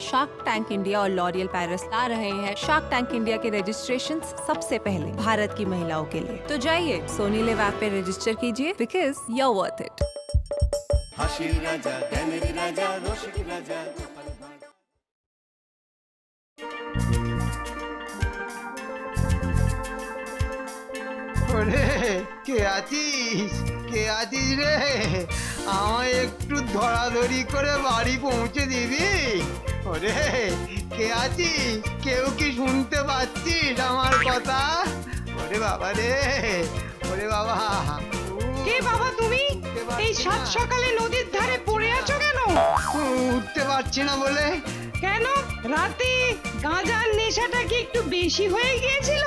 Shark Tank India और L'Oreal Paris ला रहे हैं शार्क टैंक इंडिया के रजिस्ट्रेशन सबसे पहले भारत की महिलाओं के लिए। तो जाइए सोनी लिव ऐप पे रजिस्टर कीजिए because you are worth it. হাসির রাজা জ্ঞানের রাজা রসিক রাজা ওরে কে আছিস রে? আমায় একটু ধরাধরি করে বাড়ি পৌঁছে দিবি? ওরে কে আছিস? কেউ কি শুনতে পাচ্ছিস আমার কথা? ওরে বাবা রে, ওরে বাবা। কে বাবা তুমি? এই সাত সকালে নদীর ধারে পড়ে আছো কেন? উঠতে পারছি না বলে। কেন? রাতে গাঁজার নেশাটা কি একটু বেশি হয়ে গিয়েছিল?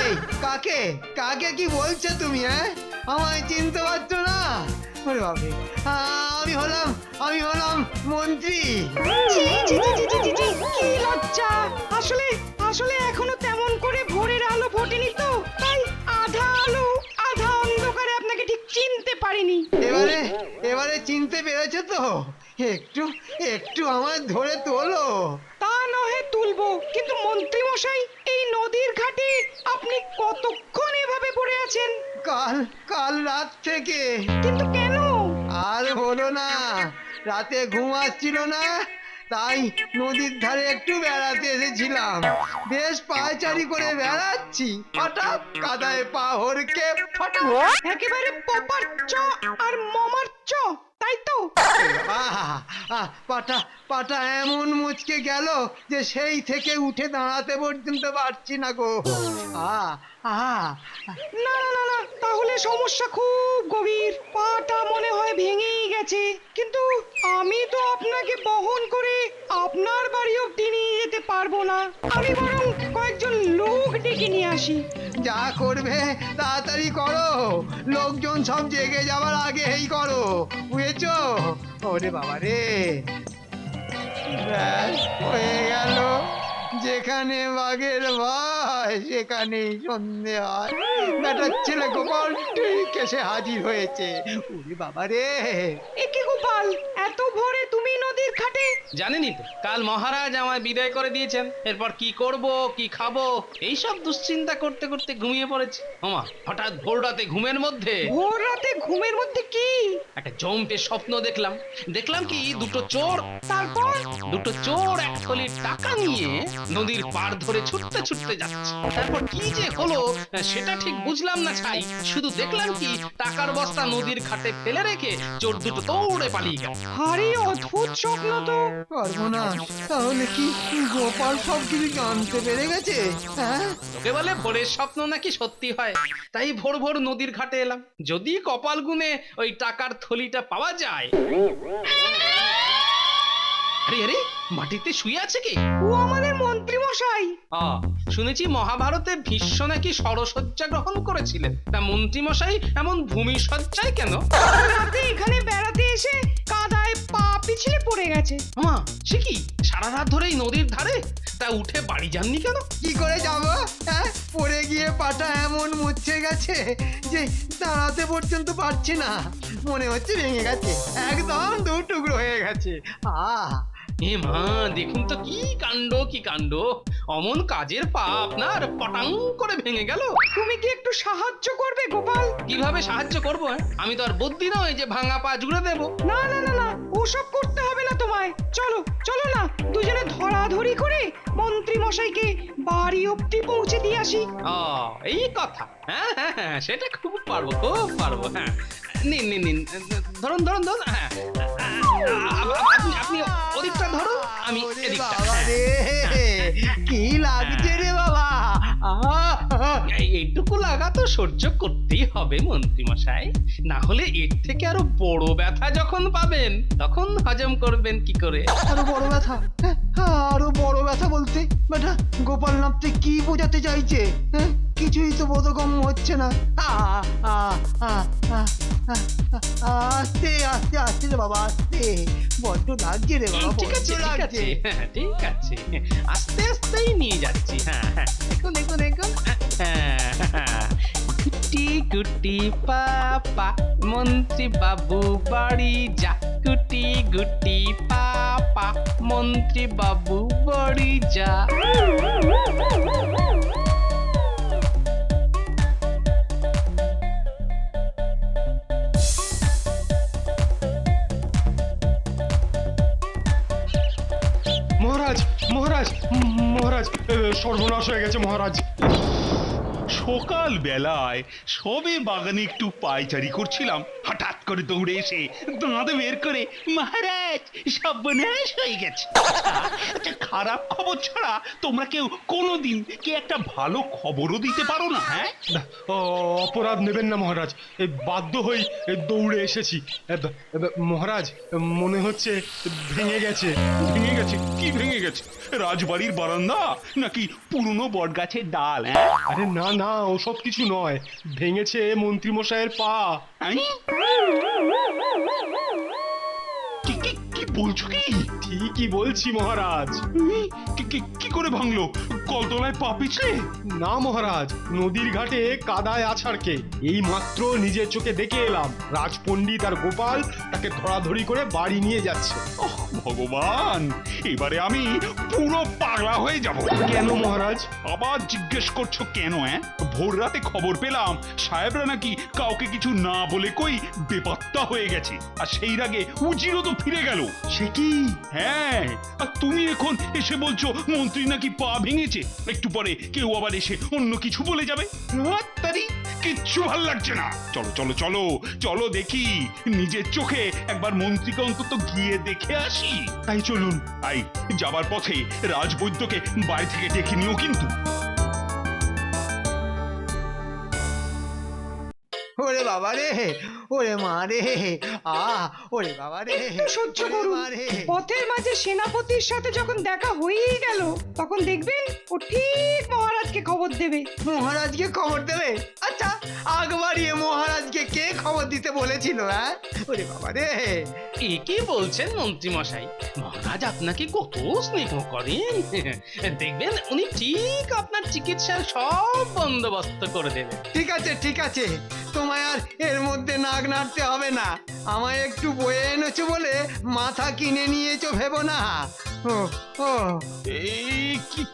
এই কাকে কাকে কি বলছো তুমি? আমায় চিনতে পারছো না? ওরে বাবা, আমি হলাম মন্ত্রী। ছি, ছি, ছি, ছি, ছি, ছি, ছি, কি লজ্জা! আসলে এখনো তেমন করে ভোরের আলো ফোটেনি তো, তাই আধা আলো আধা অন্ধকারে আপনাকে ঠিক চিনতে পারিনি। এবারে চিনতে পেরেছো তো? একটু আমায় ধরে তোলো। তা নহে তুলবো, কিন্তু মন্ত্রী মশাই এই নদীর ঘাটে আপনি কতক্ষণ এভাবে পড়ে আছেন? কাল রাত থেকে। কিন্তু কেন? আর বলো না, রাতে ঘুম আসছিল না, তাই নদীর ধারে একটু বেড়াতে এসেছিলাম। বেশ পায়চারি করে বেড়াচ্ছি, হঠাৎ কাদায় পা হড়কে একেবারে পপার চ আর মমার চ, তাই তো? পাটা এমন মুচকে গেল যে সেই থেকে উঠে দাঁড়াতে পর্যন্ত পারছি না গো। না না না, তাহলে সমস্যা খুব গভীর। পাটা মনে হয় ভেঙেই গেছে। কিন্তু আমি তো আপনাকে বহন করে আপনার বাড়ি অব্দি নিয়ে যেতে পারবো না। আমি বরং কয়েকজন লোক ডেকে নিয়ে আসি। যা করবে তাড়াতাড়ি করো, লোকজন সব জেগে যাবার আগেই করো, বুঝেছো? ওরে বাবা রে, হয়ে গেল। যেখানে বাঘের ভয় সেখানেই সন্ধে হয়। বেটার ছেলে গোপাল ঠিক এসে হাজির হয়েছে। ওরে বাবা রে! একে গোপাল, এত ভোরে তুমি নদীর ঘাটে? জানেনই তো, কাল মহারাজ আমায় বিদায় করে দিয়েছেন। এরপর কি করব, কি খাবো, এইসব দুশ্চিন্তা করতে করতে ঘুমিয়ে পড়েছি। ওমা, হঠাৎ ভোর রাতে ঘুমের মধ্যে কি একটা জমটে স্বপ্ন দেখলাম কি দুটো চোর এক থলি টাকা নিয়ে নদীর পাড় ধরে ছুটতে ছুটতে যাচ্ছে। তারপর কি যে হলো সেটা ঠিক বুঝলাম না ছাই, শুধু দেখলাম কি টাকার বস্তা নদীর ঘাটে ফেলে রেখে চোর দুটো দৌড়ে পালিয়ে গেল। ভারী অদ্ভুত স্বপ্ন তো। পারবো না, তাহলে কি গোপাল সব কিছু জানতে পেরে গেছে? তোকে বলে ভোরের স্বপ্ন নাকি সত্যি হয়, তাই ভোর ভোর নদীর ঘাটে এলাম, যদি কপাল গুনে ওই টাকার থলিটা পাওয়া যায়। আরে মাটিতে শুয়ে আছে কি? ও আমাদের মন্ত্রী মশাই। শুনেছি মহাভারতে ভীষ্ম নাকি সরসজ্জা গ্রহণ করেছিলেন, তা মন্ত্রী মশাই এমন ভূমিসজ্জায় কেন? রাতে এখানে বেড়াতে এসে কাদায় পা পিছলে পড়ে গেছে। সে কি সারা রাত ধরে নদীর ধারে? তা উঠে বাড়ি যাননি কেন? কি করে যাবো? পড়ে গিয়ে পাটা এমন মুচ্ছে গেছে যে দাঁড়াতে পর্যন্ত পারছি না। মনে হচ্ছে ভেঙে গেছে, একদম দু টুকরো হয়ে গেছে। এ মা, দেখুন তো কি কাণ্ড! অমন কাজের পা আপনার পটাং করে ভেঙে গেল। তুমি কি একটু সাহায্য করবে গোপাল? কিভাবে সাহায্য করব? আমি তো আর বুদ্ধি নই যে ভাঙা পা জুড়ে দেবো। না না না না, ওসব করতে হবে না তোমায়। চলো না, দুজনে ধরাধরি করে মন্ত্রী মশাইকে বাড়ি অব্দি পৌঁছে দিয়ে আসি। এই কথা। হ্যাঁ, সেটা খুব পারবো। হ্যাঁ, নিন, ধরুন। হ্যাঁ, আপনি ওদিকটা ধরুন, আমি এদিকটা। কি লাগছে রে বাবা? এইটুকু লাগা তো সহ্য করতেই হবে মন্ত্রী মশাই, না হলে এর থেকে আরো বড় ব্যথা যখন পাবেন তখন হজম করবেন কি করে? আরো বড় ব্যথা? আরো বড় ব্যথা বলতে বেটা গোপাল নাপতে কি বোঝাতে চাইছে? কিছুই তো বোধগম্য হচ্ছে না। আস্তে রে বাবা, আস্তে। বড্ড লাগছে রে বাবা, ঠিক আছে। আস্তে আস্তেই নিয়ে যাচ্ছি। দেখুন। গুটি পাপা মন্ত্রী বাবু বাড়ি যা, গুটি পাপা। পাপা মন্ত্রী বাবু বাড়ি যা। মহারাজ মহারাজ মহারাজ সর্বনাশ হয়ে গেছে মহারাজ। সকাল বেলায় সবে বাগানে একটু পায়চারি করছিলাম, হঠাৎ করে দৌড়ে এসে দাঁত বের করে মহারাজ সর্বনাশ হয়ে গেছে। আচ্ছা, খারাপ খবর ছাড়া তোমরা কেউ কোনোদিন কি একটা ভালো খবরও দিতে পারো না? হ্যাঁ, অপরাধ নেবেন না মহারাজ, এই বাধ্য হই দৌড়ে এসেছি। মহারাজ মনে হচ্ছে ভেঙে গেছে। ভেঙে গেছে? কি ভেঙে গেছে? রাজবাড়ির বারান্দা নাকি পুরনো বট গাছের ডাল? হ্যাঁ, আরে না না, ওসব কিছু নয়, ভেঙেছে মন্ত্রী মশাইয়ের পা। কি বলছো? কি ঠিকই বলছি মহারাজ। কি করে ভাঙলো? কলতলায় পা পিছলে? না মহারাজ, নদীর ঘাটে কাদায় আছাড়কে এই মাত্র নিজের চোখে দেখে এলাম। রাজপণ্ডিত আর গোপাল তাকে ধরাধরি করে বাড়ি নিয়ে যাচ্ছে। ওহ ভগবান, এবারে আমি পুরো পাগলা হয়ে যাব। কেন মহারাজ? আবার জিজ্ঞেস করছো কেন? ভোর রাতে খবর পেলাম সাহেবরা নাকি কাউকে কিছু না বলে কই বেপাত্তা হয়ে গেছে, আর সেই রাগে উজিরও তো ফিরে গেল। সে কি? হ্যাঁ, আর তুমি এখন এসে বলছো মন্ত্রী নাকি পা ভেঙেছে। একটু পরে কেউ আবার এসে অন্য কিছু বলে যাবে। তারি কিচ্ছু ভাল লাগছে না। চলো চলো চলো চলো দেখি, নিজের চোখে একবার মন্ত্রীকে অন্তত গিয়ে দেখে আসি। তাই চলুন। আই যাবার পথে রাজবৈদ্যকে বাড়ি থেকে ডেকে নিও কিন্তু। ওরে বাবা রে, ওরে মা রে, ওরে বাবা রে, একটু সহ্য ওরে করুন। মা রে। পথের মাঝে সেনাপতির সাথে যখন দেখা হয়েই গেল, তখন দেখবেন ও ঠিক মহারাজকে খবর দেবে। মহারাজকে খবর দেবে? আচ্ছা, আগ বাড়িয়ে মহারাজকে কে খবর দিতে বলেছিল? হ্যাঁ, ওরে বাবা রে। এ কি বলছেন মন্ত্রী মশাই? মহারাজ আপনাকে কত স্নেহ করেন। দেখবেন উনি ঠিক আপনার চিকিৎসার সব বন্দোবস্ত করে দেবেন। ঠিক আছে ঠিক আছে, তোমায় আর এর মধ্যে নাক নাড়তে হবে না। আমায় একটু বয়ে এনেছো বলে মাথা কিনে নিয়েছো ভেবো না। ও ও এই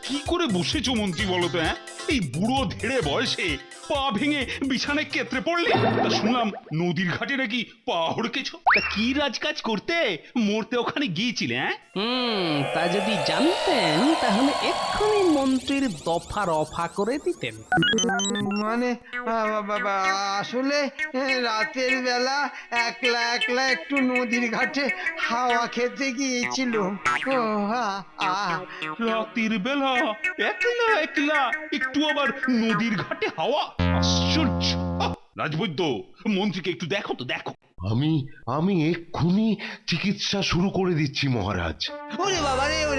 কি করে বসেছো মন্ত্রী বলো তো? এই বুড়ো ধেড়ে বয়সে পা ভেঙে বিছানায় কেতরে পড়লে। তা শুনলাম নদীর ঘাটে নাকি পা হড়কেছো। তা কি রাজকাজ করতে মরতে ওখানে গিয়েছিলে? তা যদি জানতেন তাহলে এক্ষুনি মন্ত্রীর দফা রফা করে দিতেন। মানে বাবা, আসলে রাতের বেলা একলা একলা একটু নদীর ঘাটে হাওয়া খেতে গিয়েছিল। ও রাতের বেলা একলা একলা একটু আবার নদীর ঘাটে হাওয়া? আশ্চর্য! রাজবৈদ্য, মন্ত্রীকে একটু দেখো তো, দেখো। আমি এক্ষুনি চিকিৎসা শুরু করে দিচ্ছি মহারাজ। ওরে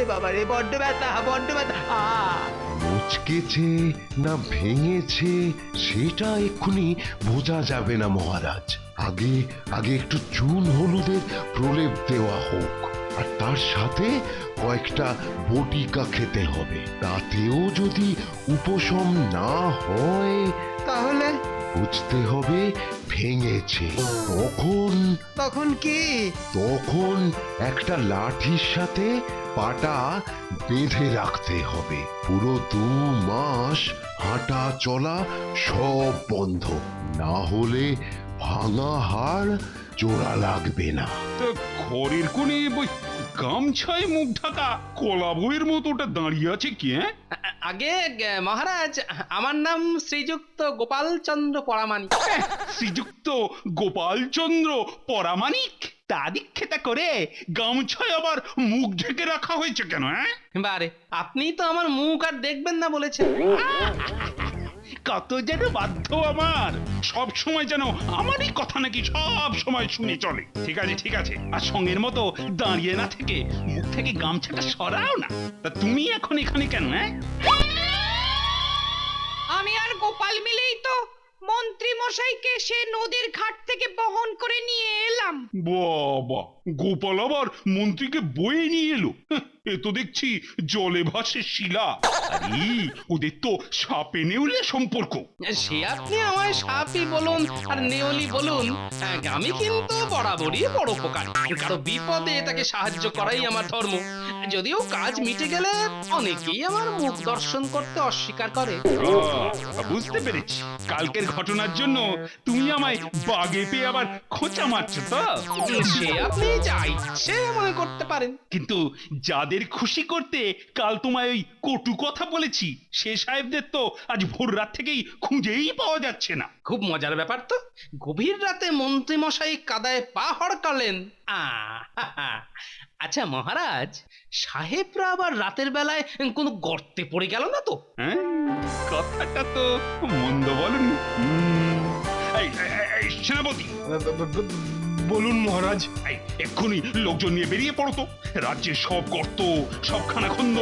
বাবা রে, বড্ড ব্যথা, বড্ড ব্যথা। মুচকেছে না ভেঙেছে সেটা এক্ষুনি বোঝা যাবে না মহারাজ। আগে একটু চুন হলুদের প্রলেপ দেওয়া হোক, আর তার সাথে কয়েকটা বটিকা খেতে হবে। তাতেও যদি উপশম না হয় তাহলে বুঝতে হবে ভেঙেছে। তখন কি? তখন একটা লাঠির সাথে পাটা বেঁধে রাখতে হবে। পুরো 2 মাস হাঁটা চলা সব বন্ধ, না হলে ভাঙা হাড় জোড়া লাগবে না। তা ঘরের কোণে ওই গামছায় মুখ ঢাকা কলা বইয়ের মতো ওটা দাঁড়িয়ে আছে কি? আগে মহারাজ, আমার নাম শ্রীযুক্ত গোপালচন্দ্র পরামানিক। শ্রীযুক্ত গোপালচন্দ্র পরামানিক? তা দীক্ষেতা করে গামছায় আবার মুখ ঢেকে রাখা হয়েছে কেন? বারে, আপনি তো আমার মুখ আর দেখবেন না বলেছেন। কত যেন বাধ্য আমার, সব সময় যেন আমারই কথা নাকি সব সময় শুনে চলে। ঠিক আছে ঠিক আছে, আর সঙ্গের মতো দাঁড়িয়ে না থেকে মুখ থেকে গামছাটা সরাও না। তা তুমি এখন এখানে কেন? আমি আর গোপাল মিলেই তো মন্ত্রী মশাইকে সে নদীর ঘাট থেকে বহন করে নিয়ে এলাম। বাবা, গোপাল আবার মন্ত্রীকে বয়ে নিয়ে এলো? এ তো দেখছি জলে ভাসে শিলা। আরে ওদের তো সাপে নেউলে সম্পর্ক। সে আপনি আমায় সাপই বলুন আর নেওলি বলুন, আমি কিন্তু বরাবরই পরোপকারী। কারো বিপদে তাকে সাহায্য করাই আমার ধর্ম। যদিও কাজ মিটে গেলে অনেকেই আমার মুখ দর্শন করতে অস্বীকার করে। বুঝতে পেরেছি, কালকের ঘটনার জন্য তুমি আমায় বাগে পেয়ে আবার খোঁচা মারছো তো। সে আপনি যা ইচ্ছে মনে করতে পারেন। কিন্তু যাদের খুশি করতে কাল তোমায় ওই কটু কথা বলেছি, সে সাহেবদের তো আজ ভোর রাত থেকেই খুঁজেই পাওয়া যাচ্ছে না। খুব মজার ব্যাপার তো, গভীর রাতে মন্ত্রী মশাই কাদায় পা হড়কালেন। আচ্ছা মহারাজ, সাহেবরা আবার রাতের বেলায় কোনো গর্তে পড়ে গেল না তো? হ্যাঁ, কথাটা তো মন্দ বলনি। এই সেনাপতি, বলুন মহারাজ। এই এক্ষুনি লোকজন নিয়ে বেরিয়ে পড়ো তো। রাজ্যের সব গর্ত, সব খানাখন্দ,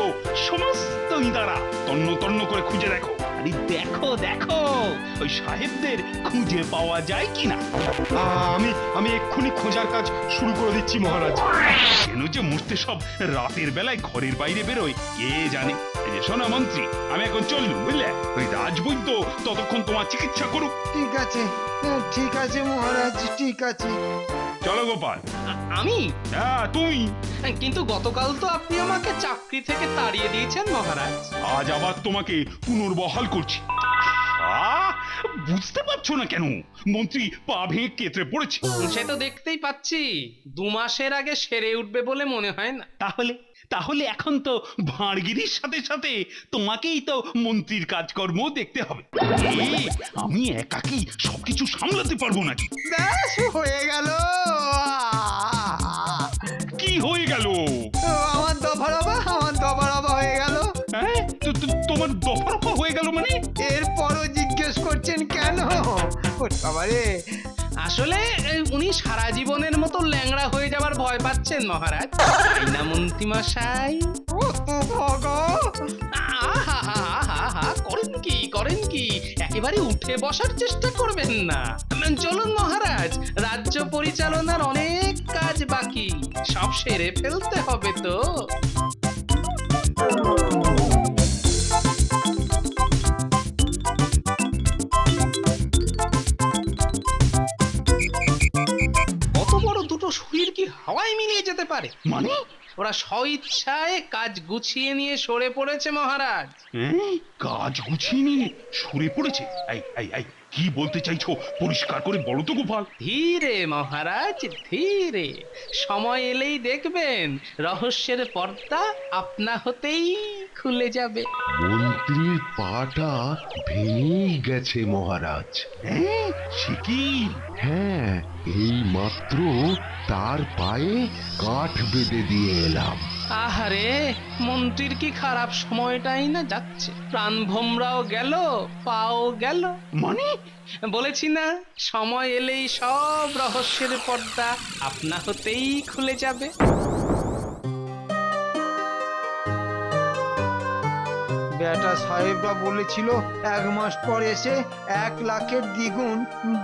সমস্ত ইঁদারা তন্ন তন্ন করে খুঁজে দেখো। আরে দেখো দেখো, ওই সাহেবদের খুঁজে পাওয়া যায় কিনা। আমি এক্ষুনি খোঁজার কাজ শুরু করে দিচ্ছি মহারাজ। কেন যে মুহূর্তে সব রাতের বেলায় ঘরের বাইরে বেরোয় কে জানে। এই যে শোনা মন্ত্রী, আমি এখন চললুম, বুঝলে? ওই রাজবৈদ্য ততক্ষণ তোমার চিকিৎসা করুক। ঠিক আছে, ঠিক আছে মহারাজ, ঠিক আছে। চলো গোপাল। আমি? হ্যাঁ তুমি। কিন্তু গতকাল তো আপনি আমাকে চাকরি থেকে তাড়িয়ে দিয়েছেন মহারাজ। আজ আবার তোমাকে পুনর্বহাল করছি। বুঝতে পারছো না কেন? মন্ত্রী পা ভেঙে কেতরে পড়েছে। সে তো দেখতেই পাচ্ছি, 2 মাসের আগে সেরে উঠবে বলে মনে হয় না। তাহলে তাহলে এখন তো ভাঁড়গিরির সাথে সাথে তোমাকেই তো মন্ত্রীর কাজকর্ম দেখতে হবে। আমি একাকি সবকিছু সামলাতে পারবো নাকি? ব্যাস হয়ে গেল। কি হয়ে গেল? আমার দফারফা হয়ে গেল। হ্যাঁ, তোমার দফা হয়ে গেল মানে? এরপরও জিজ্ঞেস করছেন কেন? বাবারে, আসলে উনি সারা জীবনের মতো ল্যাংড়া হয়ে যাবার ভয় পাচ্ছেন মহারাজ, তাই না মন্ত্রী মশাই? করেন কি একেবারে উঠে বসার চেষ্টা করবেন না। চলুন মহারাজ, রাজ্য পরিচালনার অনেক কাজ বাকি, সব সেরে ফেলতে হবে তো। কত বড় দুটো শরীর কি হাওয়ায় মিলিয়ে যেতে পারে? মানে? ওরা স্বইচ্ছায় কাজ গুছিয়ে নিয়ে সরে পড়েছে মহারাজ। কাজ গুছিয়ে নিয়ে সরে পড়েছে? এই কি বলতে চাইছো পরিষ্কার করে বলো তো গোপাল। ধীরে মহারাজ, ধীরে। সময় এলেই দেখবেন রহস্যের পর্দা আপনা হতেই খুলে যাবে। মন্ত্রীর পাটা ভেঙেই গেছে মহারাজ। সে কি? হ্যাঁ, এই মাত্র তার পায়ে কাঠ বেঁধে দিয়ে এলাম। আহারে, মন্ত্রীর কি খারাপ সময়টাই না যাচ্ছে। প্রাণ ভোমরাও গেল, পাও গেল। মানে? বলেছি না, সময় এলেই সব রহস্যের পর্দা আপনা হতেই খুলে যাবে। বেটা সাহেবরা বলেছিল 1 মাস পর এসে 1 লাখের দ্বিগুণ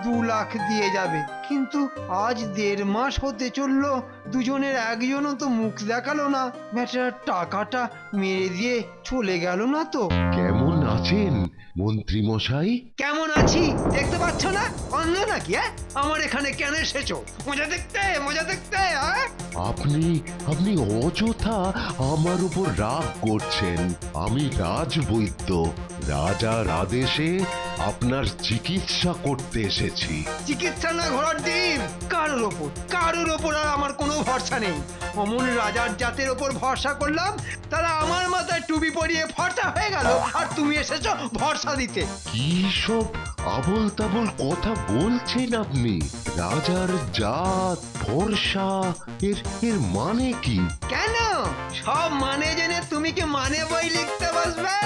2 লাখ দিয়ে যাবে, কিন্তু আজ 1.5 মাস হতে চললো, দুজনের একজনও তো মুখ দেখালো না। বেটার টাকাটা মেরে দিয়ে চলে গেল না তো। কেমন আছেন মন্ত্রী মশাই? কেমন আছি দেখতে পাচ্ছ না? অন্ধ নাকি? আমার এখানে কেন এসেছো? মজা দেখতে, মজা দেখতে? আপনি অযথা আমার উপর রাগ করছেন। আমি রাজবৈদ্য, রাজার আদেশে আপনার চিকিৎসা করতে এসেছি। চিকিৎসা না ঘোড়ার ডিম? কারোর ওপর আর আমার কোনো ভরসা নেই। অমন রাজার জাতের ওপর ভরসা করলাম, তারা আমার মাথায় টুপি পরিয়ে ফর্সা হয়ে গেল, আর তুমি এসেছো ভরসা দিতে। কি সব আবল তাবল কথা বলছেন আপনি? রাজার জাত, ভরসা, এর মানে কি? কেন? সব মানে জেনে তুমি কি মানে বই লিখতে বসবে?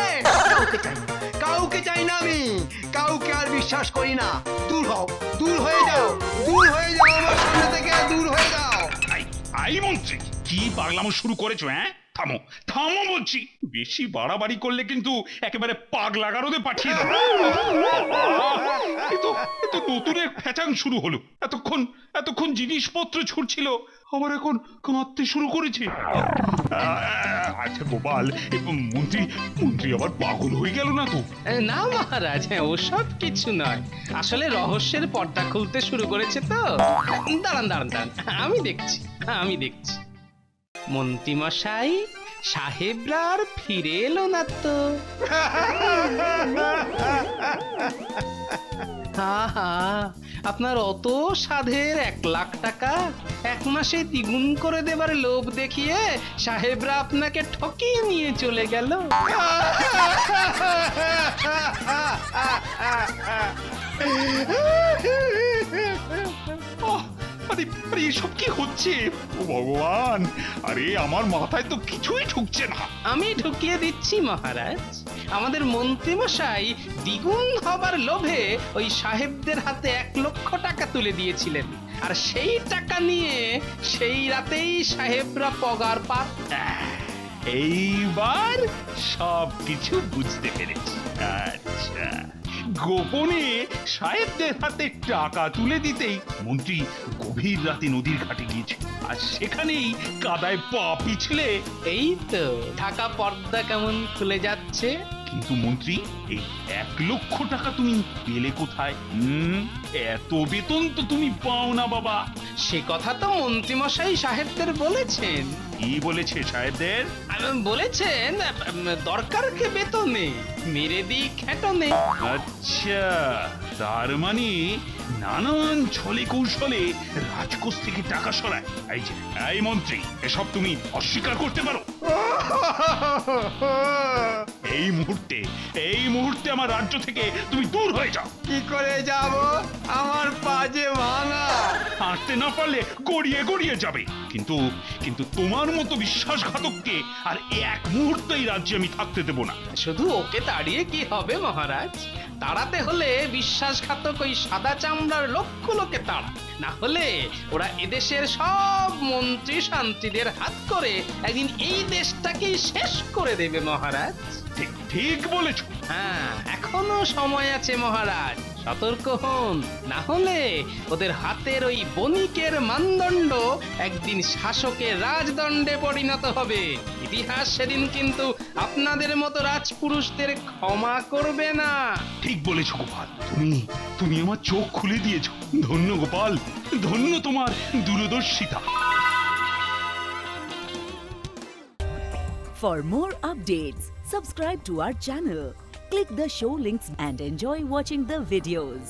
কাউকে চাই না আমি, কাউকে আর বিশ্বাস করি না। দূর হও, দূর হয়ে যাও, দূর হয়ে যাও আমার সামনে থেকে, দূর হয়ে যাও। আই মন্ত্রী, কি পাগলামো শুরু করেছো? থামো থামো বলছি, বেশি বাড়াবাড়ি করলে কিন্তু একেবারে পাগলা গারদে পাঠিয়ে দেবো। এ তো নতুন এক ফ্যাচাং শুরু হলো। এতক্ষণ জিনিসপত্র ছুটছিল, আবার এখন কাঁদতে শুরু করেছে। আচ্ছা গোপাল, মন্ত্রী আবার পাগল হয়ে গেল না তো? না মহারাজ, ওসব কিছু নয়। আসলে রহস্যের পর্দা খুলতে শুরু করেছে তো। দাঁড়ান, আমি দেখছি। মন্ত্রীমশাই, সাহেবরা আর ফিরে এলো না তো? আপনার অত সাধের 1,00,000 টাকা 1 মাসে দ্বিগুণ করে দেবার লোভ দেখিয়ে সাহেবরা আপনাকে ঠকিয়ে নিয়ে চলে গেল। আরে এসব কি হচ্ছে? ও ভগবান, আরে আমার মাথায় তো কিছুই ঢুকছে না। আমি ঢুকিয়ে দিচ্ছি মহারাজ। আমাদের মন্ত্রীমশাই দ্বিগুণ হবার লোভে ওই সাহেবদের হাতে 1,00,000 টাকা তুলে দিয়েছিলেন, আর সেই টাকা নিয়ে সেই রাতেই সাহেবরা পগার পাত। এইবার সব কিছু বুঝতে পেরেছি। আচ্ছা, গোপনে সাহেবদের হাতে টাকা তুলে দিতেই মন্ত্রী গভীর রাতে নদীর ঘাটে গিয়েছে, আর সেখানেই কাদায় পা পিছলে। এই তো ঢাকা পর্দা কেমন খুলে যাচ্ছে। কিন্তু মন্ত্রী, এই 1,00,000 টাকা তুমি পেলে কোথায়? এত বেতন তো তুমি পাও না বাবা। সে কথা তো মন্ত্রীমশাই সাহেবদের বলেছেন। কি বলেছে সাহেবদের? বলেছেন দরকারকে বেতনে, মেরে দিই খেটনে। আচ্ছা, তার মানে নানান ছলে কৌশলে রাজকোষ থেকে টাকা সরায়। এই মন্ত্রী, এসব তুমি অস্বীকার করতে পারো? এই মুহূর্তে আমার রাজ্য থেকে তুমি দূর হয়ে যাও। কি করে যাব? আমার পা যে ভাঙা। হাঁটতে না পারলে গড়িয়ে যাবে। কিন্তু তোমার মতো বিশ্বাসঘাতককে আর এক মুহূর্ত এই রাজ্যে আমি থাকতে দেব না। শুধু ওকে তাড়িয়ে কি হবে মহারাজ? তাড়াতে হলে বিশ্বাসঘাতক ওই সাদা চামড়ার লোকগুলোকে তাড়া, না হলে ওরা এদেশের সব মন্ত্রী শান্তিদের হাত করে একদিন এই দেশটাকেই শেষ করে দেবে মহারাজ। ঠিক বলেছ। হ্যাঁ, এখনো সময় আছে মহারাজ, সতর্ক হন, না হলে ওদের হাতের ওই বণিকের মানদণ্ড একদিন শাসকের রাজদণ্ডে পরিণত হবে। ইতিহাস সেদিন কিন্তু আপনাদের মতো রাজপুরুষদের ক্ষমা করবে না। ঠিক বলেছ গোপাল, তুমি আমার চোখ খুলে দিয়েছো। ধন্য গোপাল, ধন্য তোমার দূরদর্শিতা। For more updates, subscribe to our channel, click the show links and enjoy watching the videos.